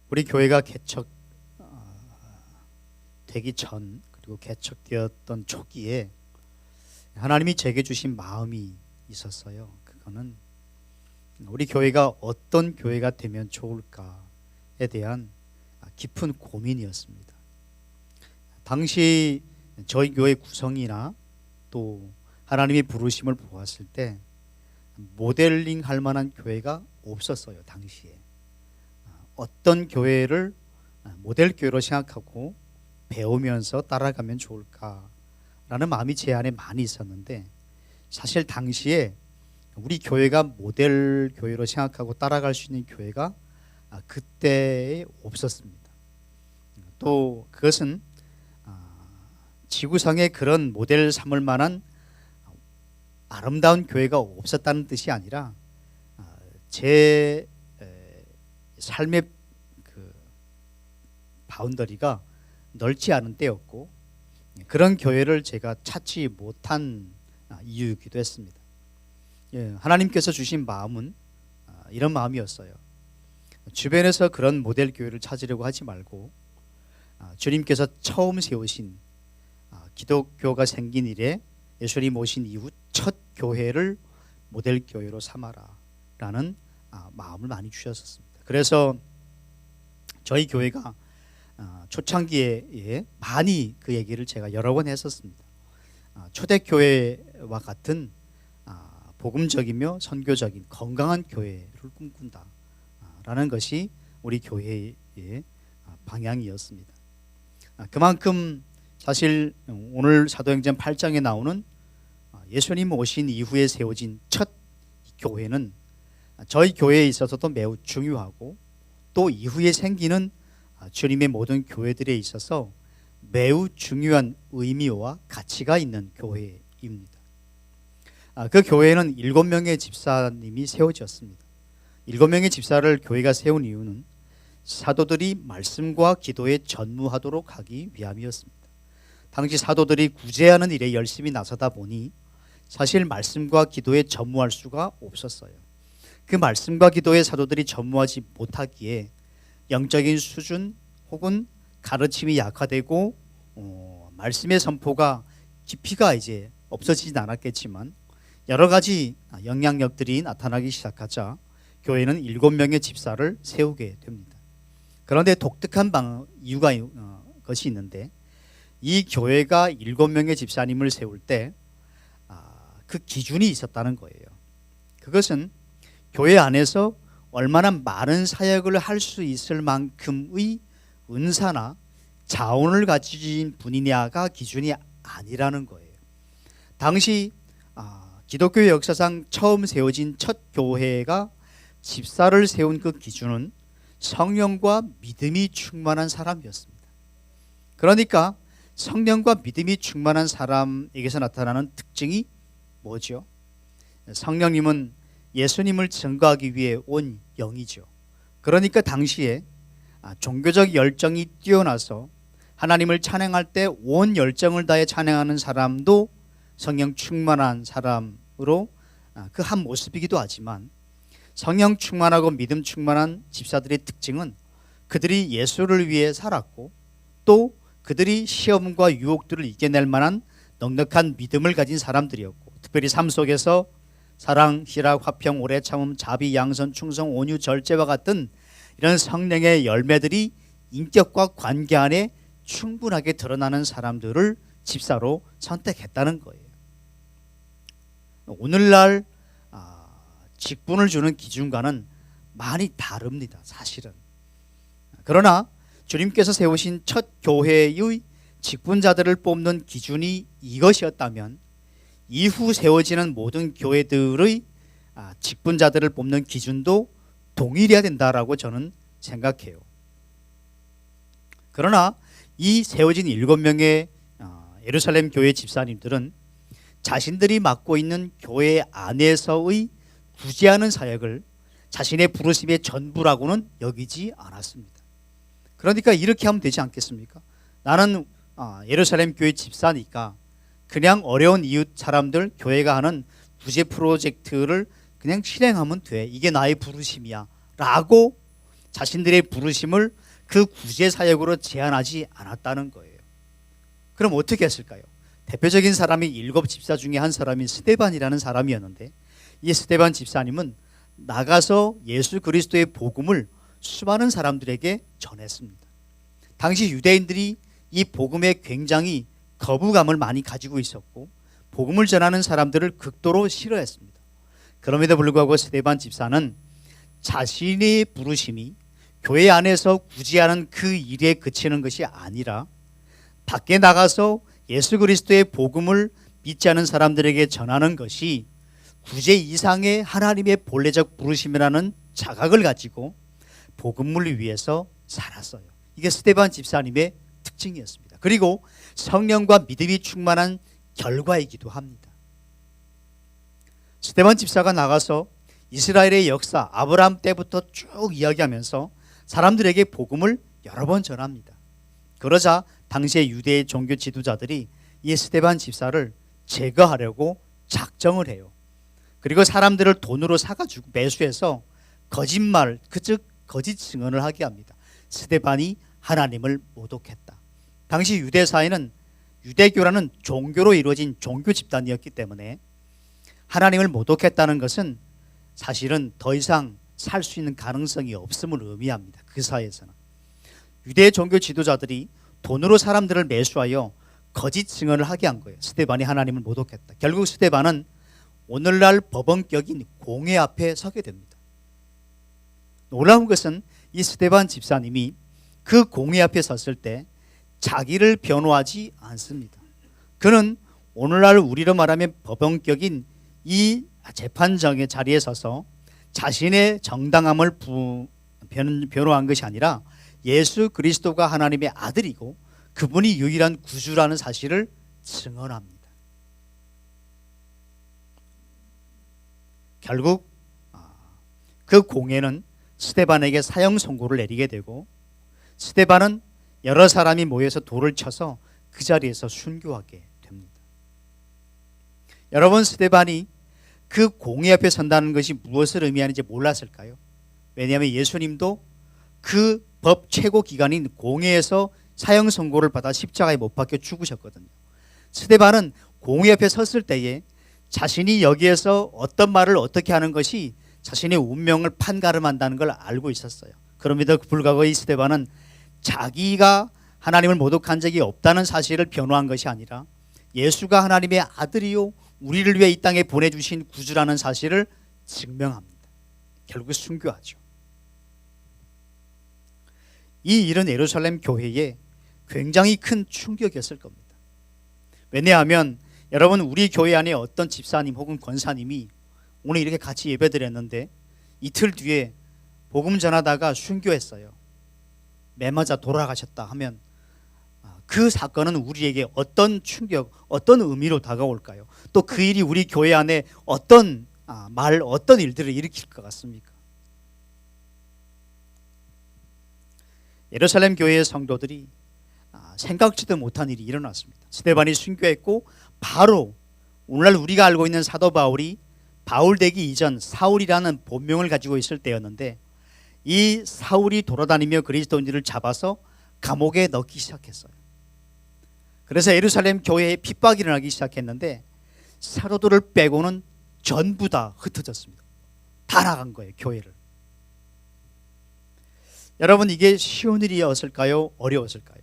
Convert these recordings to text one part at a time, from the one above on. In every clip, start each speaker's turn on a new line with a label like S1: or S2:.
S1: 우리 교회가 개척 되기 전 그리고 개척되었던 초기에 하나님이 제게 주신 마음이 있었어요. 그거는 우리 교회가 어떤 교회가 되면 좋을까에 대한 깊은 고민이었습니다. 당시 저희 교회 구성이나 또 하나님의 부르심을 보았을 때 모델링 할 만한 교회가 없었어요. 당시에 어떤 교회를 모델 교회로 생각하고 배우면서 따라가면 좋을까라는 마음이 제 안에 많이 있었는데, 사실 당시에 우리 교회가 모델 교회로 생각하고 따라갈 수 있는 교회가 그때 없었습니다. 또 그것은 지구상에 그런 모델 삼을 만한 아름다운 교회가 없었다는 뜻이 아니라 제 삶의 그 바운더리가 넓지 않은 때였고, 그런 교회를 제가 찾지 못한 이유이기도 했습니다. 하나님께서 주신 마음은 이런 마음이었어요. 주변에서 그런 모델 교회를 찾으려고 하지 말고 주님께서 처음 세우신 기독교가 생긴 이래 예수님 오신 이후 첫 교회를 모델 교회로 삼아라 라는 마음을 많이 주셨었습니다. 그래서 저희 교회가 초창기에 많이 그 얘기를 제가 여러 번 했었습니다. 초대교회와 같은 복음적이며 선교적인 건강한 교회를 꿈꾼다 라는 것이 우리 교회의 방향이었습니다. 그만큼 사실 오늘 사도행전 8장에 나오는 예수님 오신 이후에 세워진 첫 교회는 저희 교회에 있어서도 매우 중요하고, 또 이후에 생기는 주님의 모든 교회들에 있어서 매우 중요한 의미와 가치가 있는 교회입니다. 그 교회는 7명의 집사님이 세워졌습니다. 7명의 집사를 교회가 세운 이유는 사도들이 말씀과 기도에 전무하도록 하기 위함이었습니다. 당시 사도들이 구제하는 일에 열심히 나서다 보니 사실 말씀과 기도에 전무할 수가 없었어요. 그 말씀과 기도에 사도들이 전무하지 못하기에 영적인 수준 혹은 가르침이 약화되고 말씀의 선포가 깊이가 이제 없어지진 않았겠지만 여러 가지 영향력들이 나타나기 시작하자 교회는 7명의 집사를 세우게 됩니다. 그런데 독특한 이유가 것이 있는데, 이 교회가 7명의 집사님을 세울 때 그 기준이 있었다는 거예요. 그것은 교회 안에서 얼마나 많은 사역을 할 수 있을 만큼의 은사나 자원을 가진 분이냐가 기준이 아니라는 거예요. 당시 기독교 역사상 처음 세워진 첫 교회가 집사를 세운 그 기준은 성령과 믿음이 충만한 사람이었습니다. 그러니까 성령과 믿음이 충만한 사람에게서 나타나는 특징이 뭐죠? 성령님은 예수님을 증거하기 위해 온 영이죠. 그러니까 당시에 종교적 열정이 뛰어나서 하나님을 찬양할 때 온 열정을 다해 찬양하는 사람도 성령 충만한 사람으로 그 한 모습이기도 하지만, 성령 충만하고 믿음 충만한 집사들의 특징은 그들이 예수를 위해 살았고, 또 그들이 시험과 유혹들을 이겨낼 만한 넉넉한 믿음을 가진 사람들이었고, 특별히 삶 속에서 사랑, 희락, 화평, 오래 참음, 자비, 양선, 충성, 온유, 절제와 같은 이런 성령의 열매들이 인격과 관계 안에 충분하게 드러나는 사람들을 집사로 선택했다는 거예요. 오늘날 직분을 주는 기준과는 많이 다릅니다, 사실은. 그러나 주님께서 세우신 첫 교회의 직분자들을 뽑는 기준이 이것이었다면, 이후 세워지는 모든 교회들의 직분자들을 뽑는 기준도 동일해야 된다라고 저는 생각해요. 그러나 이 세워진 7명의 예루살렘 교회 집사님들은 자신들이 맡고 있는 교회 안에서의 구제하는 사역을 자신의 부르심의 전부라고는 여기지 않았습니다. 그러니까 이렇게 하면 되지 않겠습니까? 나는 예루살렘 교회 집사니까 그냥 어려운 이웃 사람들 교회가 하는 구제 프로젝트를 그냥 실행하면 돼, 이게 나의 부르심이야 라고 자신들의 부르심을 그 구제 사역으로 제한하지 않았다는 거예요. 그럼 어떻게 했을까요? 대표적인 사람이 7 집사 중에 한 사람인 스데반이라는 사람이었는데, 이 스데반 집사님은 나가서 예수 그리스도의 복음을 수많은 사람들에게 전했습니다. 당시 유대인들이 이 복음에 굉장히 거부감을 많이 가지고 있었고, 복음을 전하는 사람들을 극도로 싫어했습니다. 그럼에도 불구하고 스데반 집사는 자신의 부르심이 교회 안에서 구제하는 그 일에 그치는 것이 아니라 밖에 나가서 예수 그리스도의 복음을 믿지 않은 사람들에게 전하는 것이 구제 이상의 하나님의 본래적 부르심이라는 자각을 가지고 복음을 위해서 살았어요. 이게 스데반 집사님의 특징이었습니다. 그리고 성령과 믿음이 충만한 결과이기도 합니다. 스데반 집사가 나가서 이스라엘의 역사, 아브라함 때부터 쭉 이야기하면서 사람들에게 복음을 여러 번 전합니다. 그러자 당시의 유대의 종교 지도자들이 이 스데반 집사를 제거하려고 작정을 해요. 그리고 사람들을 돈으로 사가지고 매수해서 거짓말, 즉 거짓 증언을 하게 합니다. 스데반이 하나님을 모독했다. 당시 유대 사회는 유대교라는 종교로 이루어진 종교 집단이었기 때문에 하나님을 모독했다는 것은 사실은 더 이상 살 수 있는 가능성이 없음을 의미합니다. 그 사회에서는 유대 종교 지도자들이 돈으로 사람들을 매수하여 거짓 증언을 하게 한 거예요. 스데반이 하나님을 모독했다. 결국 스데반은 오늘날 법원격인 공회 앞에 서게 됩니다. 놀라운 것은 이 스데반 집사님이 그 공회 앞에 섰을 때 자기를 변호하지 않습니다. 그는 오늘날 우리로 말하면 법원격인 이 재판정의 자리에 서서 자신의 정당함을 변호한 것이 아니라 예수 그리스도가 하나님의 아들이고 그분이 유일한 구주라는 사실을 증언합니다. 결국 그 공회는 스데반에게 사형 선고를 내리게 되고, 스데반은 여러 사람이 모여서 돌을 쳐서 그 자리에서 순교하게 됩니다. 여러분, 스데반이 그 공회 앞에 선다는 것이 무엇을 의미하는지 몰랐을까요? 왜냐하면 예수님도 그 법 최고 기관인 공회에서 사형 선고를 받아 십자가에 못 박혀 죽으셨거든요. 스데반은 공회 앞에 섰을 때에 자신이 여기에서 어떤 말을 어떻게 하는 것이 자신의 운명을 판가름한다는 걸 알고 있었어요. 그럼에도 불구하고 이 스데반은 자기가 하나님을 모독한 적이 없다는 사실을 변호한 것이 아니라 예수가 하나님의 아들이요 우리를 위해 이 땅에 보내주신 구주라는 사실을 증명합니다. 결국 순교하죠. 이 일은 예루살렘 교회에 굉장히 큰 충격이었을 겁니다. 왜냐하면 여러분, 우리 교회 안에 어떤 집사님 혹은 권사님이 오늘 이렇게 같이 예배드렸는데 이틀 뒤에 복음 전하다가 순교했어요. 매 맞아 돌아가셨다 하면 그 사건은 우리에게 어떤 충격, 어떤 의미로 다가올까요? 또 그 일이 우리 교회 안에 어떤 어떤 일들을 일으킬 것 같습니까? 예루살렘 교회의 성도들이 생각지도 못한 일이 일어났습니다. 스데반이 순교했고 바로 오늘날 우리가 알고 있는 사도 바울이 바울 되기 이전 사울이라는 본명을 가지고 있을 때였는데, 이 사울이 돌아다니며 그리스도인들을 잡아서 감옥에 넣기 시작했어요. 그래서 예루살렘 교회에 핍박이 일어나기 시작했는데 사도들을 빼고는 전부 다 흩어졌습니다. 다 나간 거예요, 교회를. 여러분, 이게 쉬운 일이었을까요? 어려웠을까요?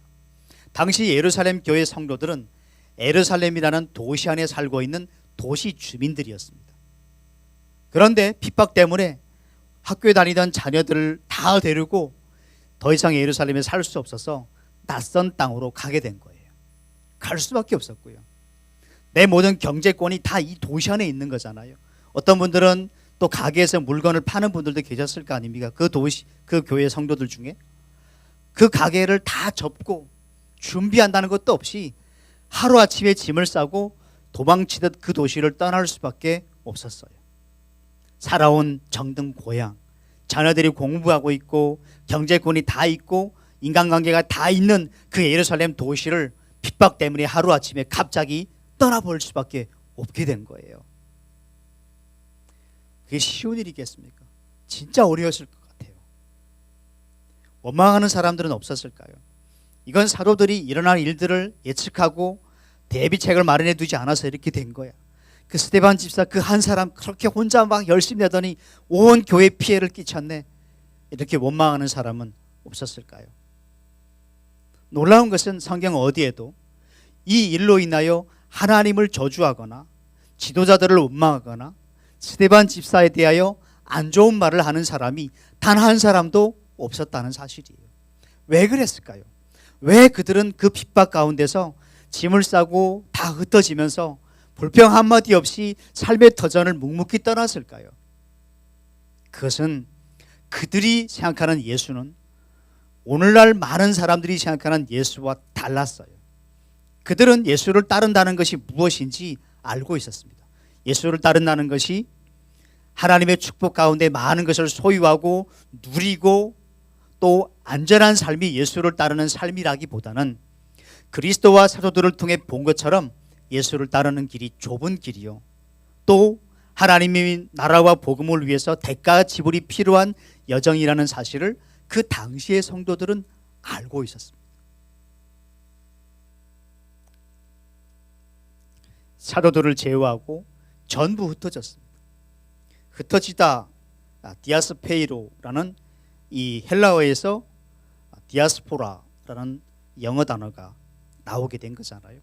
S1: 당시 예루살렘 교회 성도들은 예루살렘이라는 도시 안에 살고 있는 도시 주민들이었습니다. 그런데 핍박 때문에 학교에 다니던 자녀들을 다 데리고 더 이상 예루살렘에 살 수 없어서 낯선 땅으로 가게 된 거예요. 갈 수밖에 없었고요. 내 모든 경제권이 다 이 도시 안에 있는 거잖아요. 어떤 분들은 또 가게에서 물건을 파는 분들도 계셨을 거 아닙니까? 그 도시, 그 교회 성도들 중에 그 가게를 다 접고 준비한다는 것도 없이 하루아침에 짐을 싸고 도망치듯 그 도시를 떠날 수밖에 없었어요. 살아온 정든 고향, 자녀들이 공부하고 있고 경제권이 다 있고 인간관계가 다 있는 그 예루살렘 도시를 핍박 때문에 하루아침에 갑자기 떠나볼 수밖에 없게 된 거예요. 그게 쉬운 일이겠습니까? 진짜 어려웠을 것 같아요. 원망하는 사람들은 없었을까요? 이건 사도들이 일어날 일들을 예측하고 대비책을 마련해 두지 않아서 이렇게 된 거야. 그 스데반 집사 그 한 사람 그렇게 혼자 막 열심히 하더니 온 교회에 피해를 끼쳤네. 이렇게 원망하는 사람은 없었을까요? 놀라운 것은 성경 어디에도 이 일로 인하여 하나님을 저주하거나 지도자들을 원망하거나 스데반 집사에 대하여 안 좋은 말을 하는 사람이 단 한 사람도 없었다는 사실이에요. 왜 그랬을까요? 왜 그들은 그 핍박 가운데서 짐을 싸고 다 흩어지면서 불평 한마디 없이 삶의 터전을 묵묵히 떠났을까요? 그것은 그들이 생각하는 예수는 오늘날 많은 사람들이 생각하는 예수와 달랐어요. 그들은 예수를 따른다는 것이 무엇인지 알고 있었습니다. 예수를 따른다는 것이 하나님의 축복 가운데 많은 것을 소유하고 누리고 또 안전한 삶이 예수를 따르는 삶이라기보다는 그리스도와 사도들을 통해 본 것처럼 예수를 따르는 길이 좁은 길이요, 또 하나님의 나라와 복음을 위해서 대가 지불이 필요한 여정이라는 사실을 그 당시의 성도들은 알고 있었습니다. 사도들을 제외하고 전부 흩어졌습니다. 흩어지다 디아스페이로라는 이 헬라어에서 디아스포라라는 영어 단어가 나오게 된 거잖아요.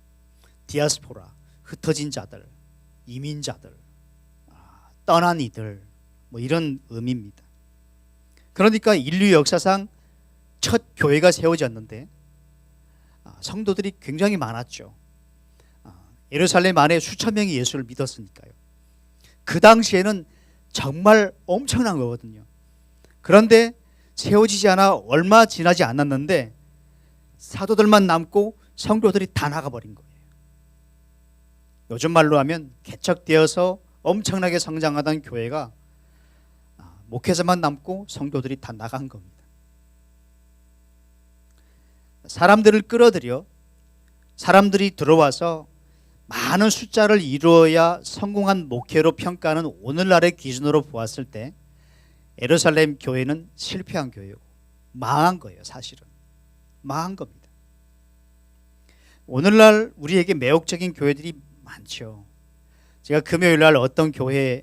S1: 디아스포라, 흩어진 자들, 이민자들, 떠난 이들, 뭐 이런 의미입니다. 그러니까 인류 역사상 첫 교회가 세워졌는데 성도들이 굉장히 많았죠. 예루살렘 안에 수천 명이 예수를 믿었으니까요. 그 당시에는 정말 엄청난 거거든요. 그런데 세워지지 않아 얼마 지나지 않았는데 사도들만 남고 성도들이 다 나가버린 거예요. 요즘 말로 하면 개척되어서 엄청나게 성장하던 교회가 목회자만 남고 성도들이 다 나간 겁니다. 사람들을 끌어들여 사람들이 들어와서 많은 숫자를 이루어야 성공한 목회로 평가하는 오늘날의 기준으로 보았을 때 예루살렘 교회는 실패한 교회고 망한 거예요. 사실은 망한 겁니다. 오늘날 우리에게 매혹적인 교회들이 많죠. 제가 금요일날 어떤 교회에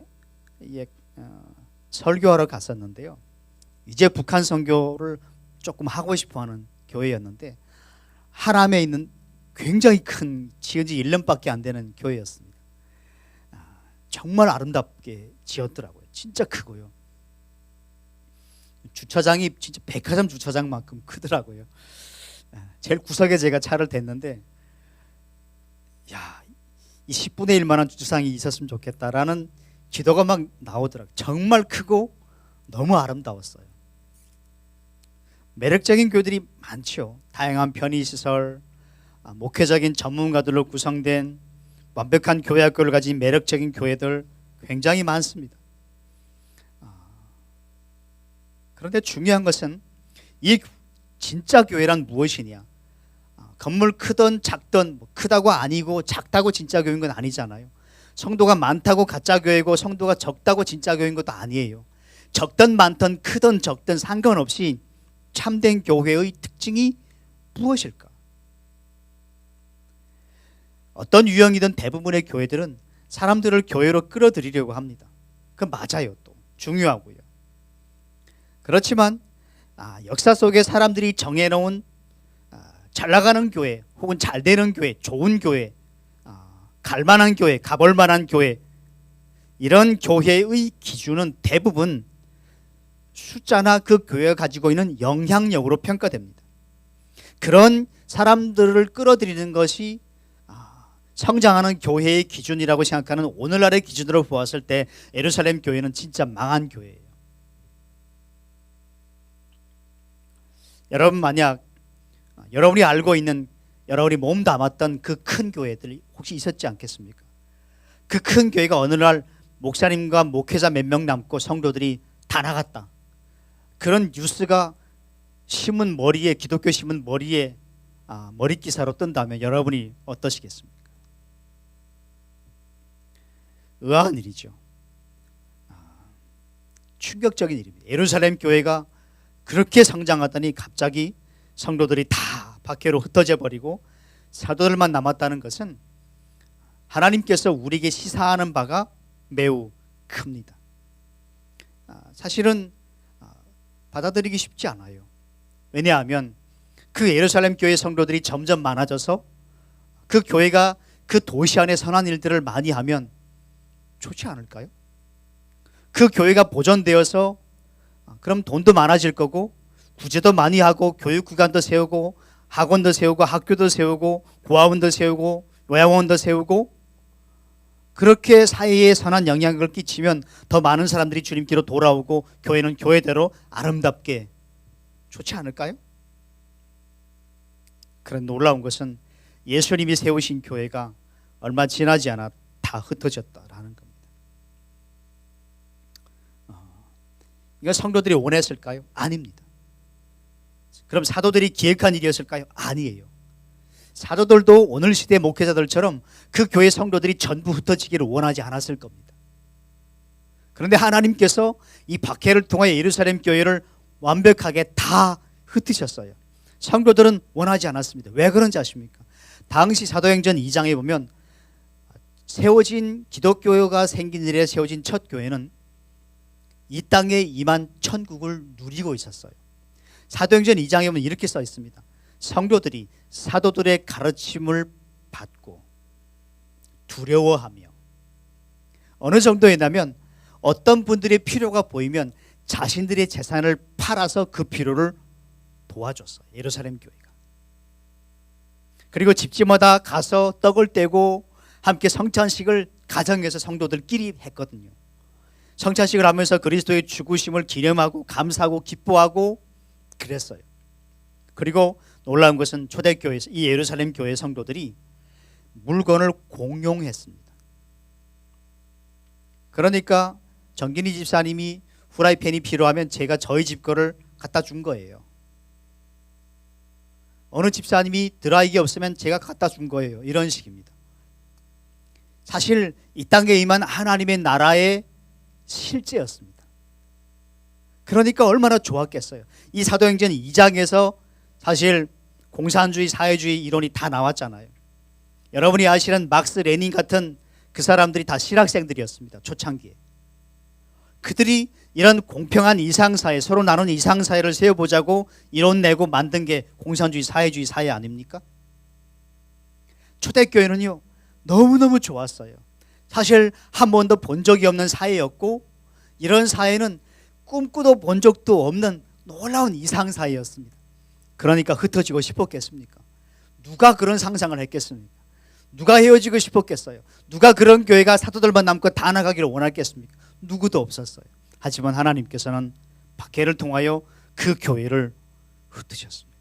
S1: 설교하러 갔었는데요, 이제 북한 선교를 조금 하고 싶어하는 교회였는데 하남에 있는 굉장히 큰, 지은 지 1년밖에 안 되는 교회였습니다. 정말 아름답게 지었더라고요. 진짜 크고요. 주차장이 진짜 백화점 주차장만큼 크더라고요. 제일 구석에 제가 차를 댔는데 이 10분의 1만한 주차장이 있었으면 좋겠다라는 기도가 막 나오더라고요. 정말 크고 너무 아름다웠어요. 매력적인 교회들이 많죠. 다양한 편의시설, 목회적인 전문가들로 구성된 완벽한 교회 학교를 가진 매력적인 교회들 굉장히 많습니다. 그런데 중요한 것은 이 진짜 교회란 무엇이냐. 건물 크든 작든, 크다고 아니고 작다고 진짜 교회인 건 아니잖아요. 성도가 많다고 가짜 교회고 성도가 적다고 진짜 교회인 것도 아니에요. 적든 많든 크든 적든 상관없이 참된 교회의 특징이 무엇일까? 어떤 유형이든 대부분의 교회들은 사람들을 교회로 끌어들이려고 합니다. 그 맞아요. 또 중요하고요. 그렇지만 역사 속에 사람들이 정해놓은 잘 나가는 교회 혹은 잘 되는 교회, 좋은 교회, 갈만한 교회, 가볼만한 교회, 이런 교회의 기준은 대부분 숫자나 그 교회가 가지고 있는 영향력으로 평가됩니다. 그런 사람들을 끌어들이는 것이 성장하는 교회의 기준이라고 생각하는 오늘날의 기준으로 보았을 때 예루살렘 교회는 진짜 망한 교회예요. 여러분, 만약 여러분이 알고 있는, 여러분이 몸 담았던 그 큰 교회들이 혹시 있었지 않겠습니까? 그 큰 교회가 어느 날 목사님과 목회자 몇 명 남고 성도들이 다 나갔다, 그런 뉴스가 신문 머리에, 기독교 신문 머리에 머리기사로 뜬다면 여러분이 어떠시겠습니까? 의아한 일이죠. 충격적인 일입니다. 예루살렘 교회가 그렇게 성장하더니 갑자기 성도들이 다 밖으로 흩어져 버리고 사도들만 남았다는 것은 하나님께서 우리에게 시사하는 바가 매우 큽니다. 사실은 받아들이기 쉽지 않아요. 왜냐하면 그 예루살렘 교회 성도들이 점점 많아져서 그 교회가 그 도시 안에 선한 일들을 많이 하면 좋지 않을까요? 그 교회가 보존되어서 그럼 돈도 많아질 거고 구제도 많이 하고 교육기관도 세우고 학원도 세우고 학교도 세우고 고아원도 세우고 요양원도 세우고 그렇게 사회에 선한 영향을 끼치면 더 많은 사람들이 주님께로 돌아오고 교회는 교회대로 아름답게 좋지 않을까요? 그런 놀라운 것은 예수님이 세우신 교회가 얼마 지나지 않아 다 흩어졌다라는 겁니다. 이건 성도들이 원했을까요? 아닙니다. 그럼 사도들이 기획한 일이었을까요? 아니에요. 사도들도 오늘 시대 목회자들처럼 그 교회 성도들이 전부 흩어지기를 원하지 않았을 겁니다. 그런데 하나님께서 이 박해를 통하여 예루살렘 교회를 완벽하게 다 흩으셨어요. 성도들은 원하지 않았습니다. 왜 그런지 아십니까? 당시 사도행전 2장에 보면 세워진 기독교가 생긴 일에 세워진 첫 교회는 이 땅에 임한 천국을 누리고 있었어요. 사도행전 2장에 보면 이렇게 써 있습니다. 성도들이 사도들의 가르침을 받고 두려워하며 어느 정도였냐면 어떤 분들의 필요가 보이면 자신들의 재산을 팔아서 그 필요를 도와줬어요. 예루살렘 교회가. 그리고 집집마다 가서 떡을 떼고 함께 성찬식을 가정에서 성도들끼리 했거든요. 성찬식을 하면서 그리스도의 죽으심을 기념하고 감사하고 기뻐하고 그랬어요. 그리고 놀라운 것은 초대교회에서 이 예루살렘 교회 성도들이 물건을 공용했습니다. 그러니까 정gin이 집사님이 후라이팬이 필요하면 제가 저희 집 거를 갖다 준 거예요. 어느 집사님이 드라이기 없으면 제가 갖다 준 거예요. 이런 식입니다. 사실 이 땅에 임한 하나님의 나라의 실제였습니다. 그러니까 얼마나 좋았겠어요. 이 사도행전 2장에서 사실 공산주의, 사회주의 이론이 다 나왔잖아요. 여러분이 아시는 막스 레닌 같은 그 사람들이 다 실학생들이었습니다. 초창기에. 그들이 이런 공평한 이상사회, 서로 나눈 이상사회를 세워보자고 이론 내고 만든 게 공산주의, 사회주의 사회 아닙니까? 초대교회는요 너무너무 좋았어요. 사실 한 번도 본 적이 없는 사회였고 이런 사회는 꿈꾸도 본 적도 없는 놀라운 이상사회였습니다. 그러니까 흩어지고 싶었겠습니까? 누가 그런 상상을 했겠습니까? 누가 헤어지고 싶었겠어요? 누가 그런 교회가 사도들만 남고 다 나가기를 원했겠습니까? 누구도 없었어요. 하지만 하나님께서는 박해를 통하여 그 교회를 흩으셨습니다.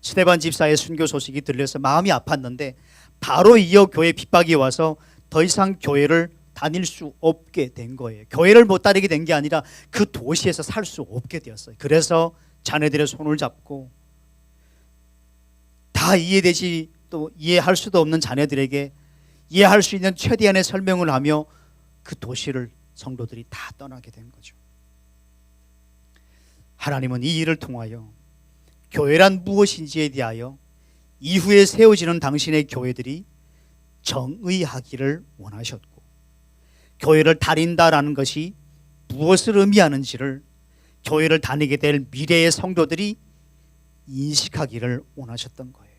S1: 스데반 집사의 순교 소식이 들려서 마음이 아팠는데 바로 이어 교회 핍박이 와서 더 이상 교회를 다닐 수 없게 된 거예요. 교회를 못 다니게 된 게 아니라 그 도시에서 살 수 없게 되었어요. 그래서 자네들의 손을 잡고 다 이해되지 또 이해할 수도 없는 자네들에게 이해할 수 있는 최대한의 설명을 하며 그 도시를 성도들이 다 떠나게 된 거죠. 하나님은 이 일을 통하여 교회란 무엇인지에 대하여 이후에 세워지는 당신의 교회들이 정의하기를 원하셨고 교회를 다닌다라는 것이 무엇을 의미하는지를 교회를 다니게 될 미래의 성도들이 인식하기를 원하셨던 거예요.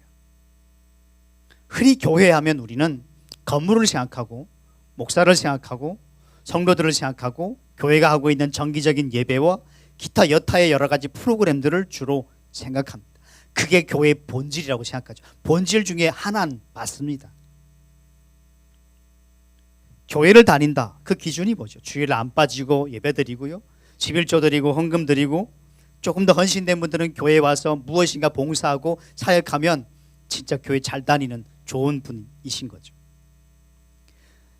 S1: 흔히 교회하면 우리는 건물을 생각하고 목사를 생각하고 성도들을 생각하고 교회가 하고 있는 정기적인 예배와 기타 여타의 여러 가지 프로그램들을 주로 생각합니다. 그게 교회의 본질이라고 생각하죠. 본질 중에 하나는 맞습니다. 교회를 다닌다. 그 기준이 뭐죠? 주일 안 빠지고 예배 드리고요. 11조 드리고 헌금 드리고 조금 더 헌신된 분들은 교회에 와서 무엇인가 봉사하고 사역하면 진짜 교회 잘 다니는 좋은 분이신 거죠.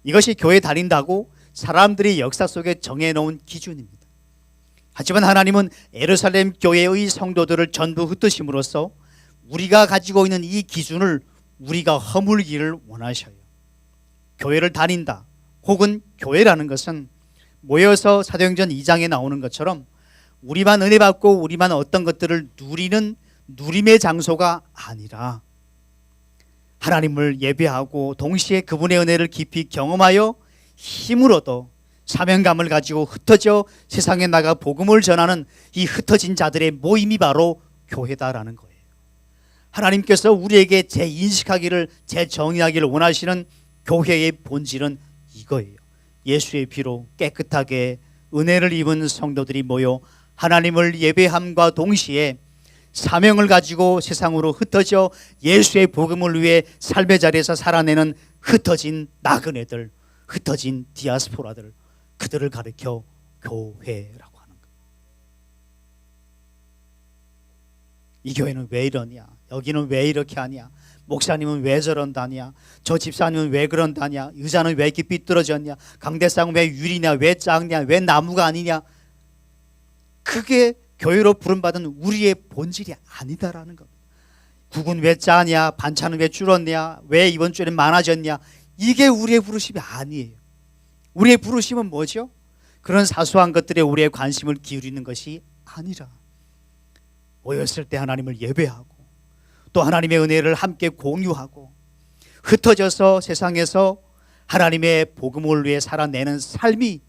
S1: 이것이 교회 다닌다고 사람들이 역사 속에 정해놓은 기준입니다. 하지만 하나님은 예루살렘 교회의 성도들을 전부 흩으심으로써 우리가 가지고 있는 이 기준을 우리가 허물기를 원하셔요. 교회를 다닌다 혹은 교회라는 것은 모여서 사도행전 2장에 나오는 것처럼 우리만 은혜 받고 우리만 어떤 것들을 누리는 누림의 장소가 아니라 하나님을 예배하고 동시에 그분의 은혜를 깊이 경험하여 힘을 얻어 사명감을 가지고 흩어져 세상에 나가 복음을 전하는 이 흩어진 자들의 모임이 바로 교회다라는 거예요. 하나님께서 우리에게 재인식하기를, 재정의하기를 원하시는 교회의 본질은 이거예요. 예수의 피로 깨끗하게 은혜를 입은 성도들이 모여 하나님을 예배함과 동시에 사명을 가지고 세상으로 흩어져 예수의 복음을 위해 삶의 자리에서 살아내는 흩어진 나그네들, 흩어진 디아스포라들, 그들을 가리켜 교회라고 하는 거예요. 이 교회는 왜 이러냐? 여기는 왜 이렇게 하냐? 목사님은 왜 저런다냐? 저 집사님은 왜 그런다냐? 의자는 왜 이렇게 삐뚤어졌냐? 강대상은 왜 유리냐? 왜 작냐? 왜 나무가 아니냐? 그게 교회로 부름받은 우리의 본질이 아니다라는 겁니다. 국은 왜 짜냐? 반찬은 왜 줄었냐? 왜 이번 주에는 많아졌냐? 이게 우리의 부르심이 아니에요. 우리의 부르심은 뭐죠? 그런 사소한 것들에 우리의 관심을 기울이는 것이 아니라 모였을 때 하나님을 예배하고 또 하나님의 은혜를 함께 공유하고 흩어져서 세상에서 하나님의 복음을 위해 살아내는 삶이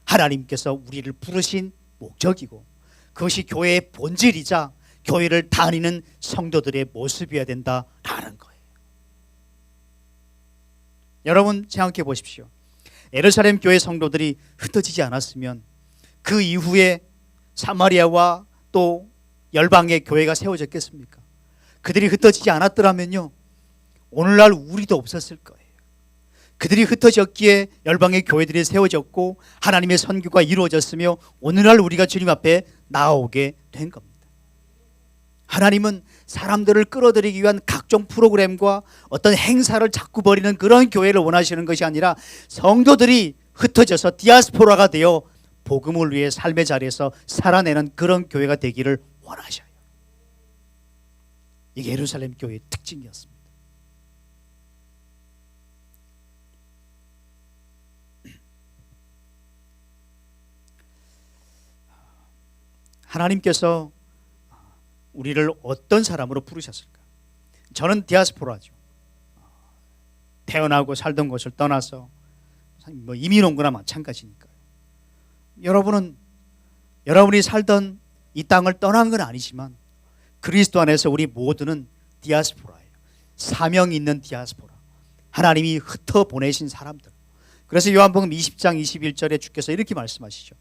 S1: 하나님께서 우리를 부르신 목적이고 그것이 교회의 본질이자 교회를 다니는 성도들의 모습이어야 된다라는 거예요. 여러분 생각해 보십시오. 예루살렘 교회 성도들이 흩어지지 않았으면 그 이후에 사마리아와 또 열방의 교회가 세워졌겠습니까? 그들이 흩어지지 않았더라면요, 오늘날 우리도 없었을 거예요. 그들이 흩어졌기에 열방의 교회들이 세워졌고 하나님의 선교가 이루어졌으며 오늘날 우리가 주님 앞에 나아오게 된 겁니다. 하나님은 사람들을 끌어들이기 위한 각종 프로그램과 어떤 행사를 자꾸 벌이는 그런 교회를 원하시는 것이 아니라 성도들이 흩어져서 디아스포라가 되어 복음을 위해 삶의 자리에서 살아내는 그런 교회가 되기를 원하셔요. 이게 예루살렘 교회의 특징이었습니다. 하나님께서 우리를 어떤 사람으로 부르셨을까? 저는 디아스포라죠. 태어나고 살던 곳을 떠나서 이민 온 거나 마찬가지니까요. 여러분이 살던 이 땅을 떠난 건 아니지만 그리스도 안에서 우리 모두는 디아스포라예요. 사명 있는 디아스포라. 하나님이 흩어 보내신 사람들. 그래서 요한복음 20장 21절에 주께서 이렇게 말씀하시죠.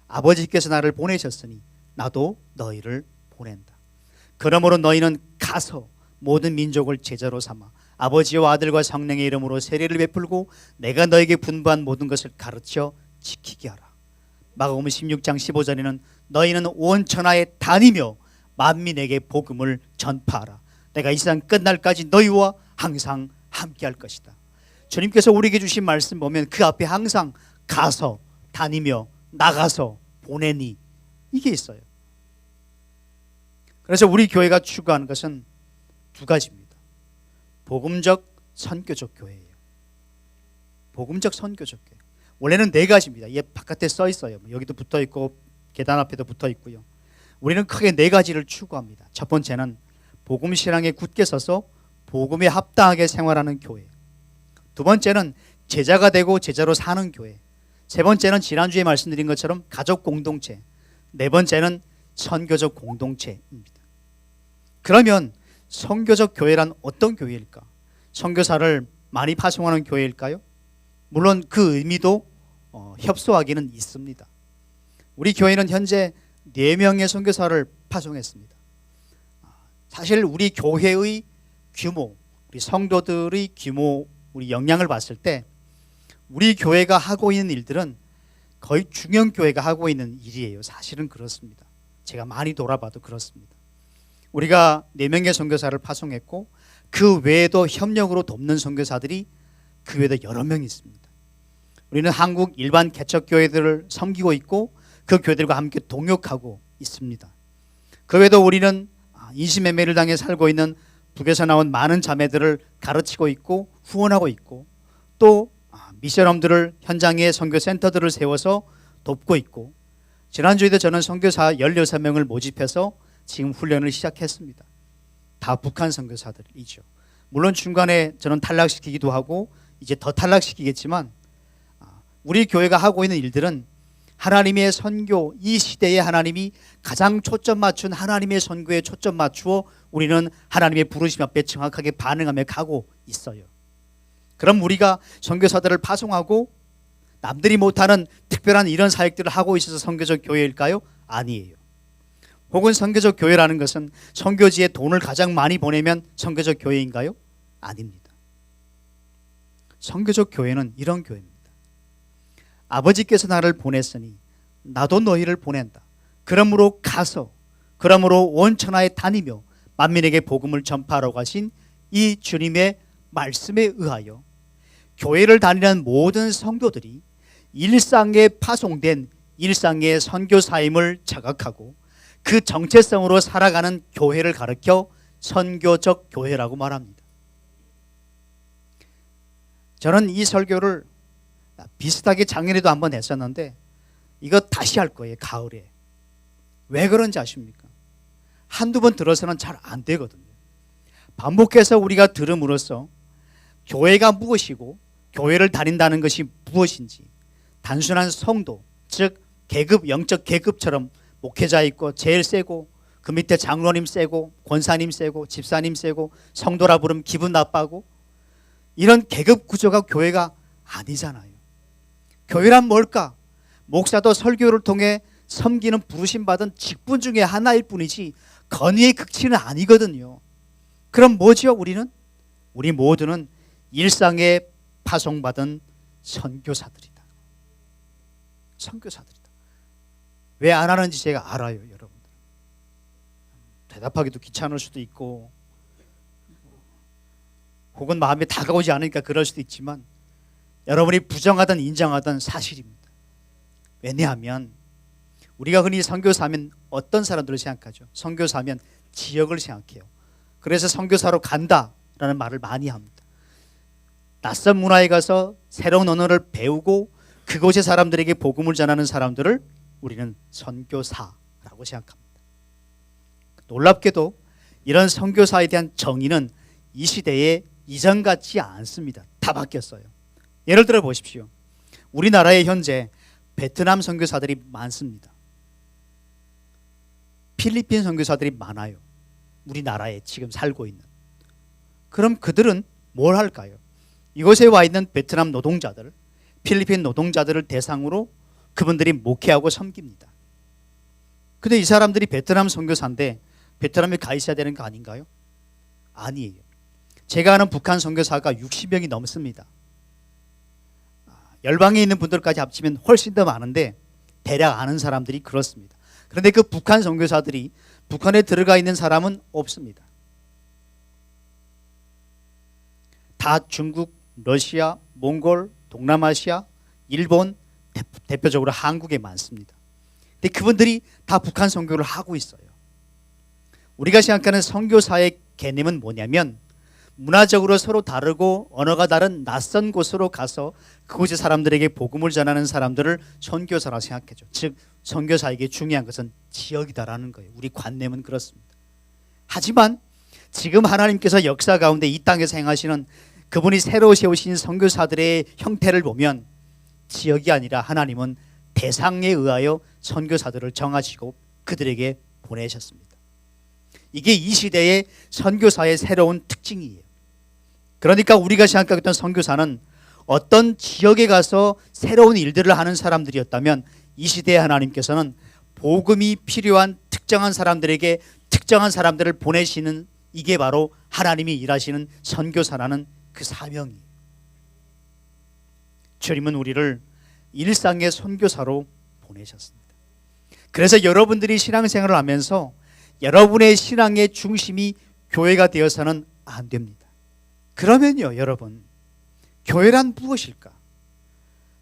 S1: 아버지께서 나를 보내셨으니 나도 너희를 보낸다. 그러므로 너희는 가서 모든 민족을 제자로 삼아 아버지와 아들과 성령의 이름으로 세례를 베풀고 내가 너에게 분부한 모든 것을 가르쳐 지키게 하라. 마가복음 16장 15절에는 너희는 온 천하에 다니며 만민에게 복음을 전파하라. 내가 이 세상 끝날까지 너희와 항상 함께할 것이다. 주님께서 우리에게 주신 말씀 보면 그 앞에 항상 가서, 다니며, 나가서, 보내니 이게 있어요. 그래서 우리 교회가 추구하는 것은 두 가지입니다. 복음적 선교적 교회예요. 복음적 선교적 교회. 원래는 네 가지입니다. 이게 바깥에 써 있어요. 여기도 붙어 있고 계단 앞에도 붙어 있고요. 우리는 크게 네 가지를 추구합니다. 첫 번째는 복음 신앙에 굳게 서서 복음에 합당하게 생활하는 교회. 두 번째는 제자가 되고 제자로 사는 교회. 세 번째는 지난주에 말씀드린 것처럼 가족 공동체. 네 번째는 선교적 공동체입니다. 그러면 선교적 교회란 어떤 교회일까? 선교사를 많이 파송하는 교회일까요? 물론 그 의미도 협소하기는 있습니다. 우리 교회는 현재 4명의 선교사를 파송했습니다. 사실 우리 교회의 규모, 우리 성도들의 규모, 우리 역량을 봤을 때 우리 교회가 하고 있는 일들은 거의 중형교회가 하고 있는 일이에요. 사실은 그렇습니다. 제가 많이 돌아봐도 그렇습니다. 우리가 4명의 선교사를 파송했고 그 외에도 협력으로 돕는 선교사들이 그 외에도 여러 명 있습니다. 우리는 한국 일반 개척교회들을 섬기고 있고 그 교회들과 함께 동역하고 있습니다. 그 외에도 우리는 인신매매를 당해 살고 있는 북에서 나온 많은 자매들을 가르치고 있고 후원하고 있고 또 미션홈들을 현장에 선교센터들을 세워서 돕고 있고 지난주에도 저는 선교사 16명을 모집해서 지금 훈련을 시작했습니다. 다 북한 선교사들이죠. 물론 중간에 저는 탈락시키기도 하고 이제 더 탈락시키겠지만 우리 교회가 하고 있는 일들은 하나님의 선교, 이 시대에 하나님이 가장 초점 맞춘 하나님의 선교에 초점 맞추어 우리는 하나님의 부르심 앞에 정확하게 반응하며 가고 있어요. 그럼 우리가 선교사들을 파송하고 남들이 못하는 특별한 이런 사역들을 하고 있어서 선교적 교회일까요? 아니에요. 혹은 선교적 교회라는 것은 선교지에 돈을 가장 많이 보내면 선교적 교회인가요? 아닙니다. 선교적 교회는 이런 교회입니다. 아버지께서 나를 보냈으니 나도 너희를 보낸다. 그러므로 가서 그러므로 온 천하에 다니며 만민에게 복음을 전파하러 가신 이 주님의 말씀에 의하여 교회를 다니는 모든 성도들이 일상에 파송된 일상의 선교사임을 자각하고 그 정체성으로 살아가는 교회를 가르쳐 선교적 교회라고 말합니다. 저는 이 설교를 비슷하게 작년에도 한번 했었는데 이거 다시 할 거예요. 가을에. 왜 그런지 아십니까? 한두 번 들어서는 잘 안 되거든요. 반복해서 우리가 들음으로써 교회가 무엇이고 교회를 다닌다는 것이 무엇인지 단순한 성도, 즉 계급, 영적 계급처럼 목회자 있고 제일 세고 그 밑에 장로님 세고 권사님 세고 집사님 세고 성도라 부르면 기분 나빠고 이런 계급 구조가 교회가 아니잖아요. 교회란 뭘까? 목사도 설교를 통해 섬기는 부르심 받은 직분 중에 하나일 뿐이지 건의의 극치는 아니거든요. 그럼 뭐죠? 우리 모두는 일상에 파송받은 선교사들이다. 선교사들이다. 왜 안 하는지 제가 알아요, 여러분들. 대답하기도 귀찮을 수도 있고 혹은 마음에 다가오지 않으니까 그럴 수도 있지만 여러분이 부정하든 인정하든 사실입니다. 왜냐하면 우리가 흔히 선교사하면 어떤 사람들을 생각하죠? 선교사하면 지역을 생각해요. 그래서 선교사로 간다라는 말을 많이 합니다. 낯선 문화에 가서 새로운 언어를 배우고 그곳의 사람들에게 복음을 전하는 사람들을 우리는 선교사라고 생각합니다. 놀랍게도 이런 선교사에 대한 정의는 이 시대에 이전 같지 않습니다. 다 바뀌었어요. 예를 들어 보십시오. 우리나라에 현재 베트남 선교사들이 많습니다. 필리핀 선교사들이 많아요. 우리나라에 지금 살고 있는. 그럼 그들은 뭘 할까요? 이곳에 와 있는 베트남 노동자들, 필리핀 노동자들을 대상으로 그분들이 목회하고 섬깁니다. 근데 이 사람들이 베트남 선교사인데 베트남에 가 있어야 되는 거 아닌가요? 아니에요. 제가 아는 북한 선교사가 60명이 넘습니다. 열방에 있는 분들까지 합치면 훨씬 더 많은데 대략 아는 사람들이 그렇습니다. 그런데 그 북한 선교사들이 북한에 들어가 있는 사람은 없습니다. 다 중국, 러시아, 몽골, 동남아시아, 일본, 대표적으로 한국에 많습니다. 근데 그분들이 다 북한 선교를 하고 있어요. 우리가 생각하는 선교사의 개념은 뭐냐면 문화적으로 서로 다르고 언어가 다른 낯선 곳으로 가서 그곳의 사람들에게 복음을 전하는 사람들을 선교사라고 생각하죠. 즉 선교사에게 중요한 것은 지역이다라는 거예요. 우리 관념은 그렇습니다. 하지만 지금 하나님께서 역사 가운데 이 땅에서 행하시는 그분이 새로 세우신 선교사들의 형태를 보면 지역이 아니라 하나님은 대상에 의하여 선교사들을 정하시고 그들에게 보내셨습니다. 이게 이 시대의 선교사의 새로운 특징이에요. 그러니까 우리가 생각했던 선교사는 어떤 지역에 가서 새로운 일들을 하는 사람들이었다면 이 시대의 하나님께서는 복음이 필요한 특정한 사람들에게 특정한 사람들을 보내시는 이게 바로 하나님이 일하시는 선교사라는 그 사명이에요. 주님은 우리를 일상의 선교사로 보내셨습니다. 그래서 여러분들이 신앙생활을 하면서 여러분의 신앙의 중심이 교회가 되어서는 안 됩니다. 그러면요, 여러분, 교회란 무엇일까?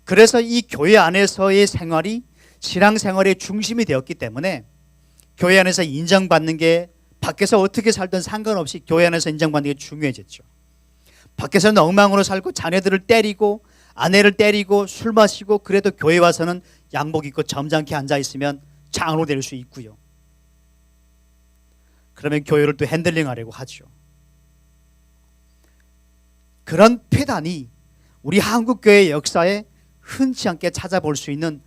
S1: 그래서 이 교회 안에서의 생활이 신앙생활의 중심이 되었기 때문에 교회 안에서 인정받는 게 밖에서 어떻게 살든 상관없이 교회 안에서 인정받는 게 중요해졌죠. 밖에서는 엉망으로 살고 자녀들을 때리고 아내를 때리고 술 마시고 그래도 교회 와서는 양복 입고 점잖게 앉아 있으면 장로 될 수 있고요. 그러면 교회를 또 핸들링하려고 하죠. 그런 폐단이 우리 한국교회 역사에 흔치 않게 찾아볼 수 있는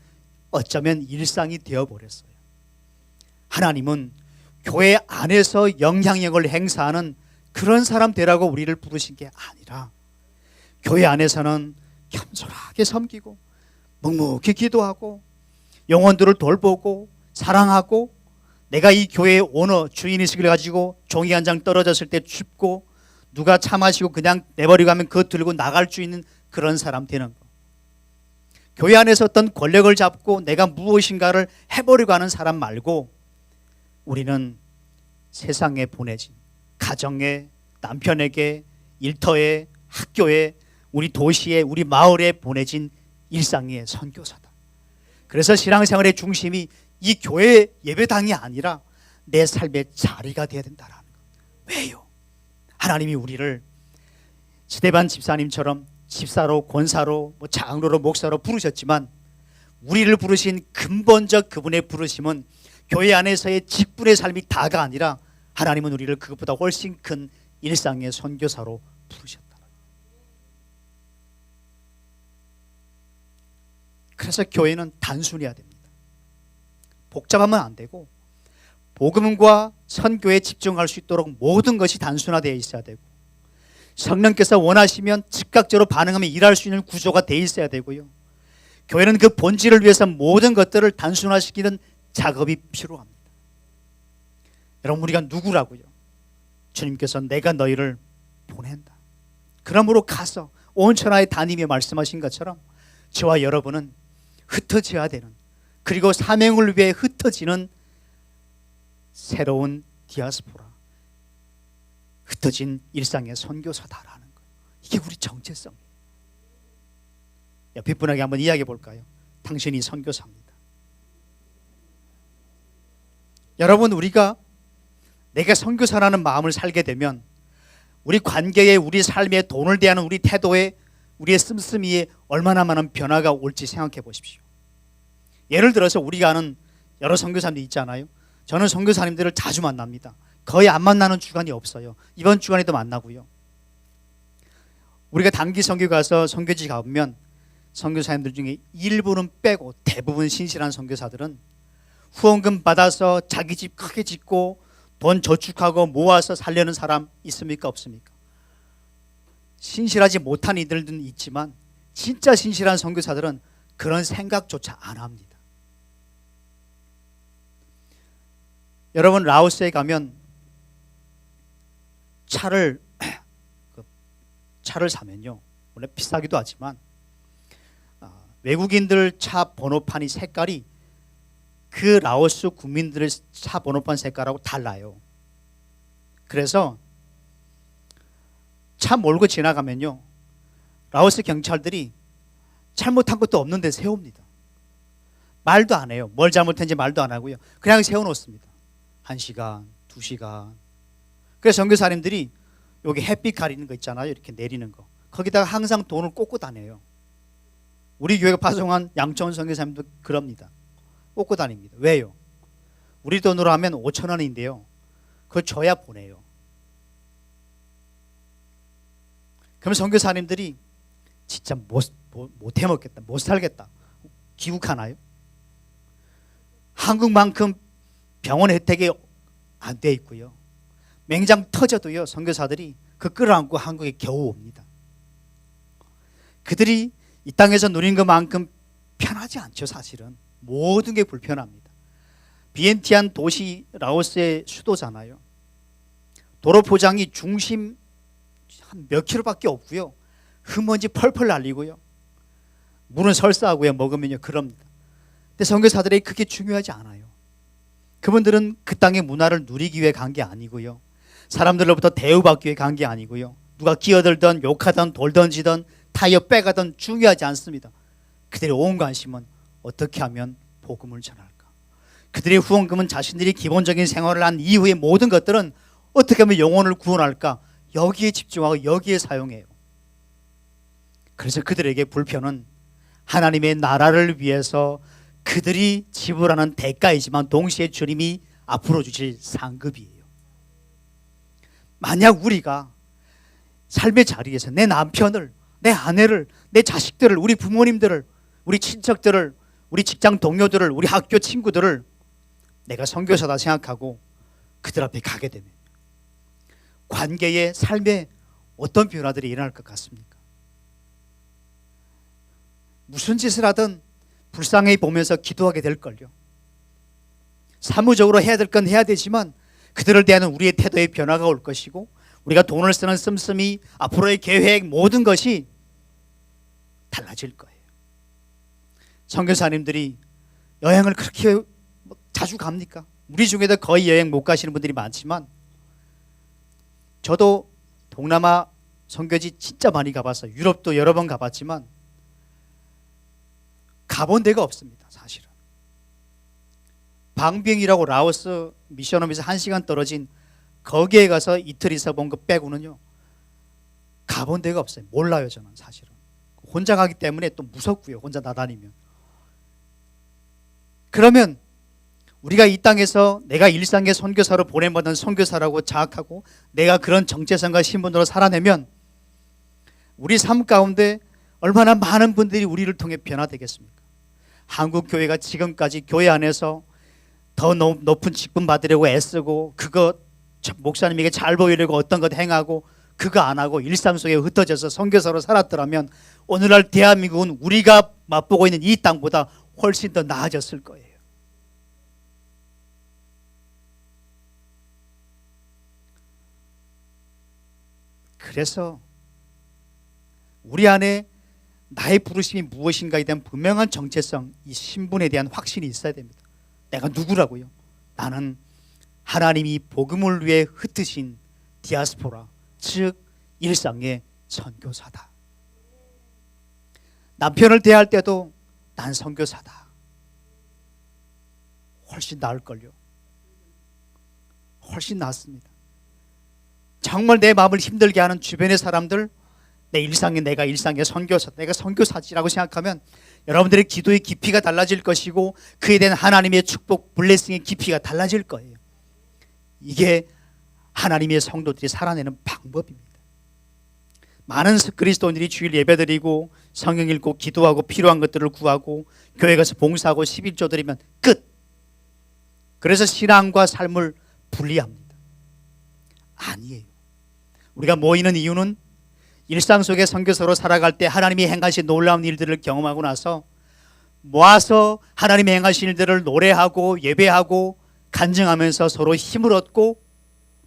S1: 어쩌면 일상이 되어버렸어요. 하나님은 교회 안에서 영향력을 행사하는 그런 사람 되라고 우리를 부르신 게 아니라 교회 안에서는 겸손하게 섬기고 묵묵히 기도하고 영혼들을 돌보고 사랑하고 내가 이 교회의 오너 주인의식을 가지고 종이 한 장 떨어졌을 때 줍고 누가 차 마시고 그냥 내버리고 가면 그거 들고 나갈 수 있는 그런 사람 되는 거. 교회 안에서 어떤 권력을 잡고 내가 무엇인가를 해버리고 하는 사람 말고 우리는 세상에 보내진 가정에, 남편에게, 일터에, 학교에, 우리 도시에, 우리 마을에 보내진 일상의 선교사다. 그래서 신앙생활의 중심이 이 교회 예배당이 아니라 내 삶의 자리가 되어야 된다라는 것. 왜요? 하나님이 우리를 스데반 집사님처럼 집사로, 권사로, 장로로, 목사로 부르셨지만 우리를 부르신 근본적 그분의 부르심은 교회 안에서의 직분의 삶이 다가 아니라 하나님은 우리를 그것보다 훨씬 큰 일상의 선교사로 부르셨다. 그래서 교회는 단순해야 됩니다. 복잡하면 안 되고 복음과 선교에 집중할 수 있도록 모든 것이 단순화되어 있어야 되고 성령께서 원하시면 즉각적으로 반응하며 일할 수 있는 구조가 되어 있어야 되고요. 교회는 그 본질을 위해서 모든 것들을 단순화시키는 작업이 필요합니다. 여러분, 우리가 누구라고요? 주님께서 내가 너희를 보낸다. 그러므로 가서 온 천하에 다니며 말씀하신 것처럼 저와 여러분은 흩어져야 되는, 그리고 사명을 위해 흩어지는 새로운 디아스포라, 흩어진 일상의 선교사다라는 것. 이게 우리 정체성이에요. 옆에 분에게 한번 이야기해 볼까요? 당신이 선교사입니다. 여러분, 우리가 내가 선교사라는 마음을 살게 되면 우리 관계에, 우리 삶에, 돈을 대하는 우리 태도에, 우리의 씀씀이에 얼마나 많은 변화가 올지 생각해 보십시오. 예를 들어서 우리가 아는 여러 선교사님들 있잖아요. 저는 선교사님들을 자주 만납니다. 거의 안 만나는 주간이 없어요. 이번 주간에도 만나고요. 우리가 단기 선교 가서 선교지 가보면 선교사님들 중에 일부는 빼고 대부분 신실한 선교사들은 후원금 받아서 자기 집 크게 짓고 돈 저축하고 모아서 살려는 사람 있습니까? 없습니까? 신실하지 못한 이들은 있지만 진짜 신실한 선교사들은 그런 생각조차 안 합니다. 여러분, 라오스에 가면 차를 사면요, 원래 비싸기도 하지만 외국인들 차 번호판이 색깔이 그 라오스 국민들의 차 번호판 색깔하고 달라요. 그래서 차 몰고 지나가면요, 라오스 경찰들이 잘못한 것도 없는데 세웁니다. 말도 안 해요. 뭘 잘못했는지 말도 안 하고요. 그냥 세워놓습니다. 1시간, 2시간. 그래서 선교사님들이 여기 햇빛 가리는 거 있잖아요. 이렇게 내리는 거. 거기다가 항상 돈을 꽂고 다녀요. 우리 교회가 파송한 양천원 선교사님도 그럽니다. 꽂고 다닙니다. 왜요? 우리 돈으로 하면 5,000원인데요. 그걸 줘야 보내요. 그럼 선교사님들이 진짜 못 해먹겠다, 못 살겠다, 귀국하나요? 한국만큼 병원 혜택이 안 돼 있고요. 맹장 터져도요, 선교사들이 그 끌어안고 한국에 겨우 옵니다. 그들이 이 땅에서 누린 것만큼 편하지 않죠. 사실은 모든 게 불편합니다. 비엔티안 도시 라오스의 수도잖아요. 도로 포장이 중심 한 몇 킬로밖에 없고요. 흙먼지 펄펄 날리고요. 물은 설사하고요. 먹으면요, 그럽니다. 근데 선교사들이 그게 중요하지 않아요. 그분들은 그 땅의 문화를 누리기 위해 간 게 아니고요. 사람들로부터 대우받기 위해 간 게 아니고요. 누가 끼어들던 욕하던 돌 던지던 타이어 빼가던 중요하지 않습니다. 그들의 온 관심은 어떻게 하면 복음을 전할까. 그들의 후원금은 자신들이 기본적인 생활을 한 이후의 모든 것들은 어떻게 하면 영혼을 구원할까, 여기에 집중하고 여기에 사용해요. 그래서 그들에게 불편은 하나님의 나라를 위해서 그들이 지불하는 대가이지만 동시에 주님이 앞으로 주실 상급이에요. 만약 우리가 삶의 자리에서 내 남편을, 내 아내를, 내 자식들을, 우리 부모님들을, 우리 친척들을, 우리 직장 동료들을, 우리 학교 친구들을 내가 선교사다 생각하고 그들 앞에 가게 되면 관계의 삶에 어떤 변화들이 일어날 것 같습니까? 무슨 짓을 하든 불쌍히 보면서 기도하게 될걸요. 사무적으로 해야 될 건 해야 되지만 그들을 대하는 우리의 태도의 변화가 올 것이고, 우리가 돈을 쓰는 씀씀이, 앞으로의 계획, 모든 것이 달라질 거예요. 선교사님들이 여행을 그렇게 자주 갑니까? 우리 중에도 거의 여행 못 가시는 분들이 많지만, 저도 동남아 선교지 진짜 많이 가봤어요. 유럽도 여러 번 가봤지만 가본 데가 없습니다. 사실은 방비행이라고 라오스 미션홈에서 1시간 떨어진 거기에 가서 이틀 있어 본 거 빼고는요 가본 데가 없어요. 몰라요. 저는 사실은 혼자 가기 때문에 또 무섭고요. 혼자 나다니면. 그러면 우리가 이 땅에서 내가 일상의 선교사로 보냄받은 선교사라고 자각하고 내가 그런 정체성과 신분으로 살아내면 우리 삶 가운데 얼마나 많은 분들이 우리를 통해 변화되겠습니까? 한국 교회가 지금까지 교회 안에서 더 높은 직분 받으려고 애쓰고, 그거 목사님에게 잘 보이려고 어떤 것 행하고, 그거 안 하고 일상 속에 흩어져서 선교사로 살았더라면 오늘날 대한민국은 우리가 맛보고 있는 이 땅보다 훨씬 더 나아졌을 거예요. 그래서 우리 안에 나의 부르심이 무엇인가에 대한 분명한 정체성, 이 신분에 대한 확신이 있어야 됩니다. 내가 누구라고요? 나는 하나님이 복음을 위해 흩으신 디아스포라, 즉 일상의 선교사다. 남편을 대할 때도 난 선교사다. 훨씬 나을걸요. 훨씬 낫습니다. 정말 내 마음을 힘들게 하는 주변의 사람들, 내가 일상의 선교사, 내가 선교사지라고 생각하면 여러분들의 기도의 깊이가 달라질 것이고, 그에 대한 하나님의 축복, 블레싱의 깊이가 달라질 거예요. 이게 하나님의 성도들이 살아내는 방법입니다. 많은 그리스도인들이 주일 예배드리고 성경 읽고 기도하고 필요한 것들을 구하고 교회 가서 봉사하고 11조 드리면 끝. 그래서 신앙과 삶을 분리합니다. 아니에요. 우리가 모이는 이유는 일상 속의 선교사로 살아갈 때 하나님이 행하신 놀라운 일들을 경험하고 나서 모아서 하나님이 행하신 일들을 노래하고 예배하고 간증하면서 서로 힘을 얻고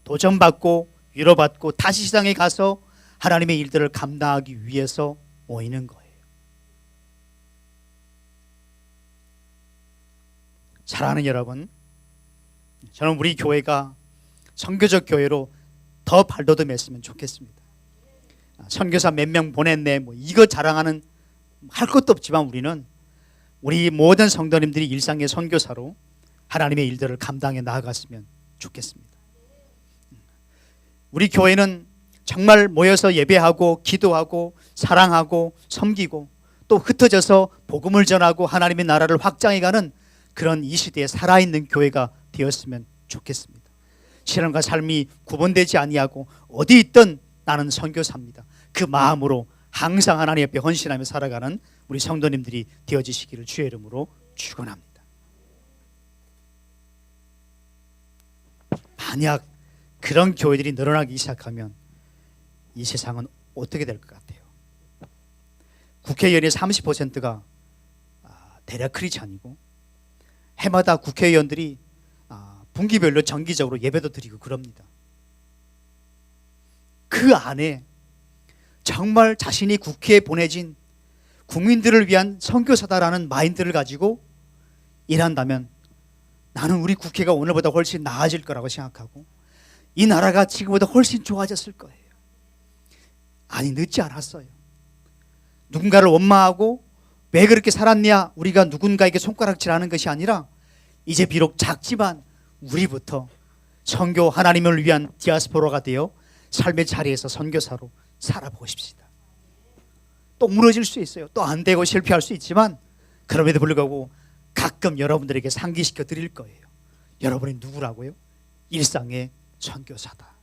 S1: 도전받고 위로받고 다시 시장에 가서 하나님의 일들을 감당하기 위해서 모이는 거예요. 사랑하는 여러분, 저는 우리 교회가 선교적 교회로 더 발돋움했으면 좋겠습니다. 선교사 몇 명 보냈네, 이거 자랑하는 할 것도 없지만 우리 모든 성도님들이 일상의 선교사로 하나님의 일들을 감당해 나아갔으면 좋겠습니다. 우리 교회는 정말 모여서 예배하고 기도하고 사랑하고 섬기고 또 흩어져서 복음을 전하고 하나님의 나라를 확장해가는 그런 이 시대에 살아있는 교회가 되었으면 좋겠습니다. 신앙과 삶이 구분되지 아니하고 어디 있든 나는 선교사입니다. 그 마음으로 항상 하나님 앞에 헌신하며 살아가는 우리 성도님들이 되어지시기를 주의 이름으로 축원합니다. 만약 그런 교회들이 늘어나기 시작하면 이 세상은 어떻게 될 것 같아요? 국회의원의 30%가 대략 크리스찬이고 해마다 국회의원들이 분기별로 정기적으로 예배도 드리고 그럽니다. 그 안에 정말 자신이 국회에 보내진 국민들을 위한 선교사다라는 마인드를 가지고 일한다면 나는 우리 국회가 오늘보다 훨씬 나아질 거라고 생각하고 이 나라가 지금보다 훨씬 좋아졌을 거예요. 아니, 늦지 않았어요. 누군가를 원망하고 왜 그렇게 살았냐, 우리가 누군가에게 손가락질하는 것이 아니라 이제 비록 작지만 우리부터 선교 하나님을 위한 디아스포라가 되어 삶의 자리에서 선교사로 살아보십시다. 또 무너질 수 있어요. 또 안 되고 실패할 수 있지만 그럼에도 불구하고 가끔 여러분들에게 상기시켜 드릴 거예요. 여러분이 누구라고요? 일상의 선교사다.